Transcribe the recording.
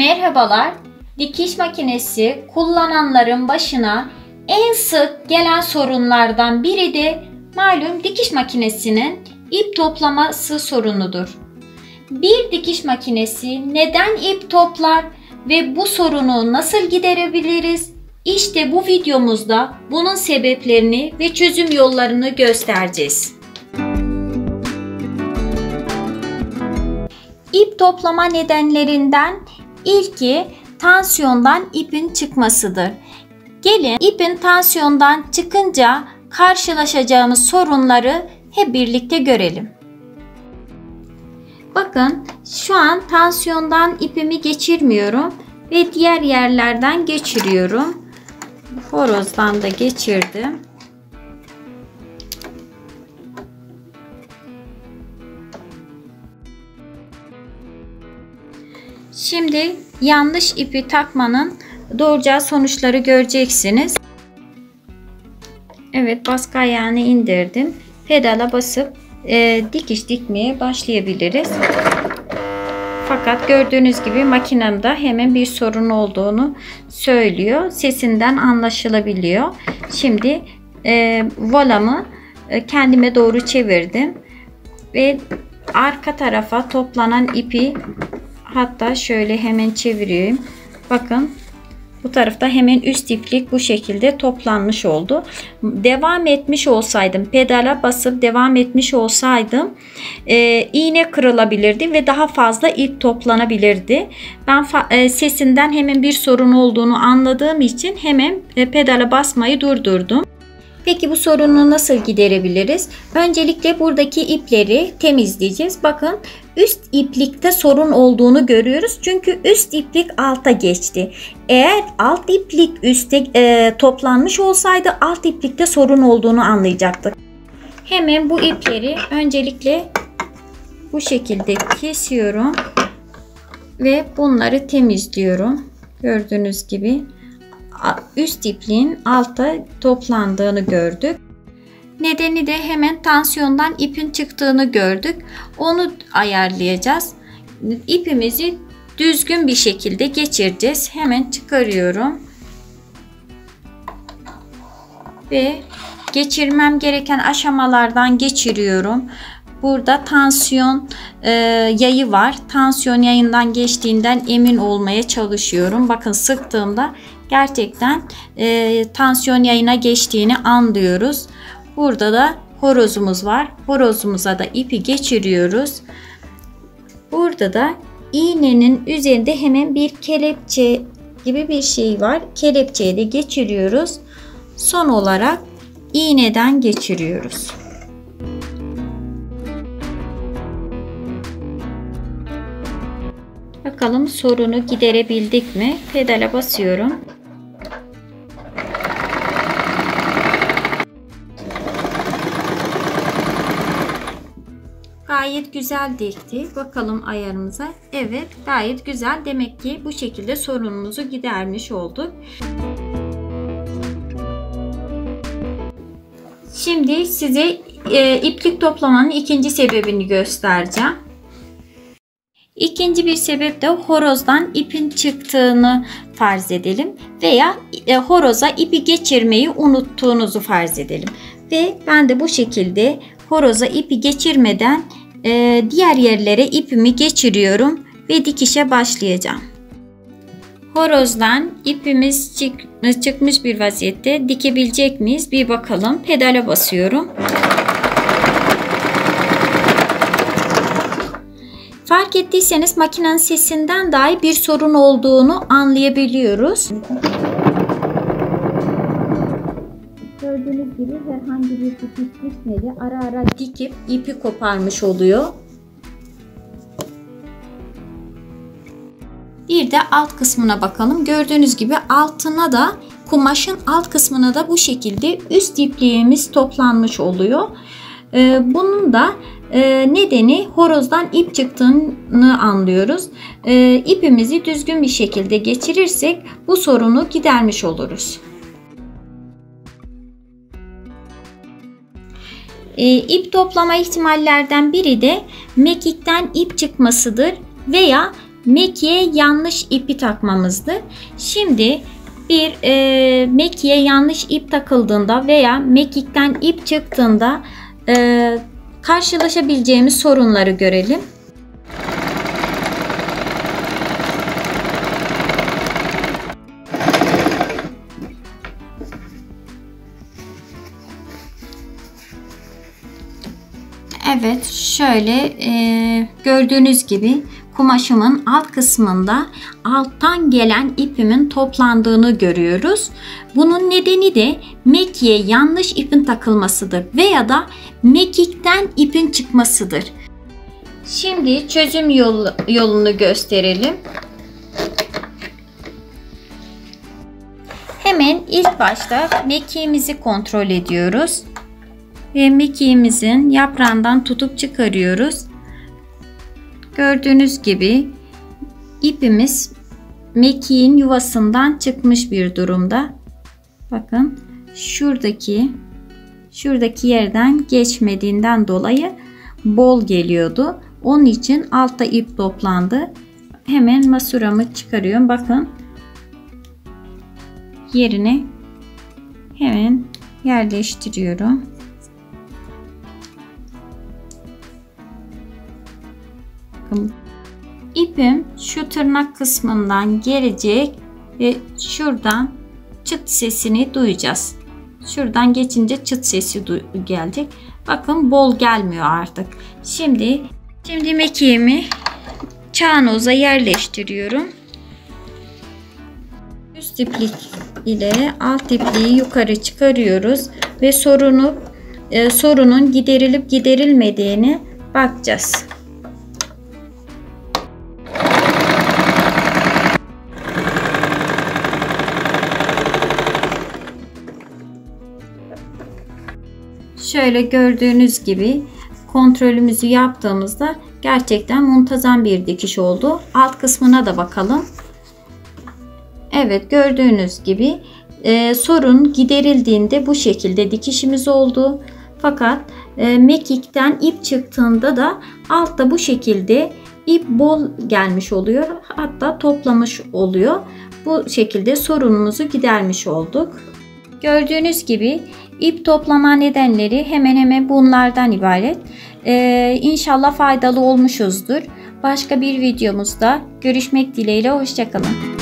Merhabalar, dikiş makinesi kullananların başına en sık gelen sorunlardan biri de malum dikiş makinesinin ip toplaması sorunudur. Bir dikiş makinesi neden ip toplar ve bu sorunu nasıl giderebiliriz? İşte bu videomuzda bunun sebeplerini ve çözüm yollarını göstereceğiz. İp toplama nedenlerinden ilki tansiyondan ipin çıkmasıdır. Gelin ipin tansiyondan çıkınca karşılaşacağımız sorunları hep birlikte görelim. Bakın şu an tansiyondan ipimi geçirmiyorum ve diğer yerlerden geçiriyorum. Horozdan da geçirdim. Şimdi yanlış ipi takmanın doğuracağı sonuçları göreceksiniz. Evet, baskı ayağını indirdim. Pedala basıp dikiş dikmeye başlayabiliriz. Fakat gördüğünüz gibi makinemde hemen bir sorun olduğunu söylüyor. Sesinden anlaşılabiliyor. Şimdi volamı kendime doğru çevirdim. Ve arka tarafa toplanan ipi hatta şöyle hemen çevireyim. Bakın bu tarafta hemen üst iplik bu şekilde toplanmış oldu. Devam etmiş olsaydım, pedala basıp devam etmiş olsaydım iğne kırılabilirdi ve daha fazla ip toplanabilirdi. Ben sesinden hemen bir sorun olduğunu anladığım için hemen pedala basmayı durdurdum. Peki bu sorunu nasıl giderebiliriz? Öncelikle buradaki ipleri temizleyeceğiz. Bakın üst iplikte sorun olduğunu görüyoruz. Çünkü üst iplik alta geçti. Eğer alt iplik üstte toplanmış olsaydı alt iplikte sorun olduğunu anlayacaktık. Hemen bu ipleri öncelikle bu şekilde kesiyorum ve bunları temizliyorum. Gördüğünüz gibi üst ipliğin alta toplandığını gördük. Nedeni de hemen tansiyondan ipin çıktığını gördük. Onu ayarlayacağız. İpimizi düzgün bir şekilde geçireceğiz. Hemen çıkarıyorum. Ve geçirmem gereken aşamalardan geçiriyorum. Burada tansiyon yayı var. Tansiyon yayından geçtiğinden emin olmaya çalışıyorum. Bakın sıktığımda gerçekten tansiyon yayına geçtiğini anlıyoruz. Burada da horozumuz var. Horozumuza da ipi geçiriyoruz. Burada da iğnenin üzerinde hemen bir kelepçe gibi bir şey var. Kelepçeyi de geçiriyoruz. Son olarak iğneden geçiriyoruz. Bakalım sorunu giderebildik mi? Pedala basıyorum. Gayet güzel dikti. Bakalım ayarımıza. Evet, gayet güzel. Demek ki bu şekilde sorunumuzu gidermiş olduk. Şimdi size iplik toplamanın ikinci sebebini göstereceğim. İkinci bir sebep de horozdan ipin çıktığını farz edelim veya horoza ipi geçirmeyi unuttuğunuzu farz edelim. Ve ben de bu şekilde horoza ipi geçirmeden diğer yerlere ipimi geçiriyorum ve dikişe başlayacağım. Horozdan ipimiz çıkmış bir vaziyette dikebilecek miyiz? Bir bakalım. Pedala basıyorum. Fark ettiyseniz makinenin sesinden dahi bir sorun olduğunu anlayabiliyoruz. Gördüğünüz gibi herhangi bir dikiş düşmedi. Ara ara dikip ipi koparmış oluyor. Bir de alt kısmına bakalım. Gördüğünüz gibi altına da kumaşın alt kısmına da bu şekilde üst ipliğimiz toplanmış oluyor. Bunun da nedeni horozdan ip çıktığını anlıyoruz. İpimizi düzgün bir şekilde geçirirsek bu sorunu gidermiş oluruz. İp toplama ihtimallerden biri de mekikten ip çıkmasıdır veya mekiğe yanlış ipi takmamızdı. Şimdi bir mekiğe yanlış ip takıldığında veya mekikten ip çıktığında karşılaşabileceğimiz sorunları görelim. Evet, şöyle gördüğünüz gibi kumaşımın alt kısmında alttan gelen ipimin toplandığını görüyoruz. Bunun nedeni de mekiğe yanlış ipin takılmasıdır veya da mekikten ipin çıkmasıdır. Şimdi çözüm yolunu gösterelim. Hemen ilk başta mekiğimizi kontrol ediyoruz. Ve mekiğimizin yaprağından tutup çıkarıyoruz. Gördüğünüz gibi ipimiz mekiğin yuvasından çıkmış bir durumda. Bakın şuradaki yerden geçmediğinden dolayı bol geliyordu. Onun için altta ip toplandı. Hemen masuramı çıkarıyorum. Bakın yerine hemen yerleştiriyorum. İpim şu tırnak kısmından gelecek ve şuradan çıt sesini duyacağız. Şuradan geçince çıt sesi gelecek. Bakın bol gelmiyor artık. Şimdi mekiğimi çanoza yerleştiriyorum. Üst iplik ile alt ipliği yukarı çıkarıyoruz ve sorunun giderilip giderilmediğini bakacağız. Şöyle gördüğünüz gibi kontrolümüzü yaptığımızda gerçekten muntazam bir dikiş oldu. Alt kısmına da bakalım. Evet, gördüğünüz gibi sorun giderildiğinde bu şekilde dikişimiz oldu. Fakat mekikten ip çıktığında da altta bu şekilde ip bol gelmiş oluyor. Hatta toplamış oluyor. Bu şekilde sorunumuzu gidermiş olduk. Gördüğünüz gibi ip toplama nedenleri hemen hemen bunlardan ibaret. İnşallah faydalı olmuşuzdur. Başka bir videomuzda görüşmek dileğiyle. Hoşça kalın.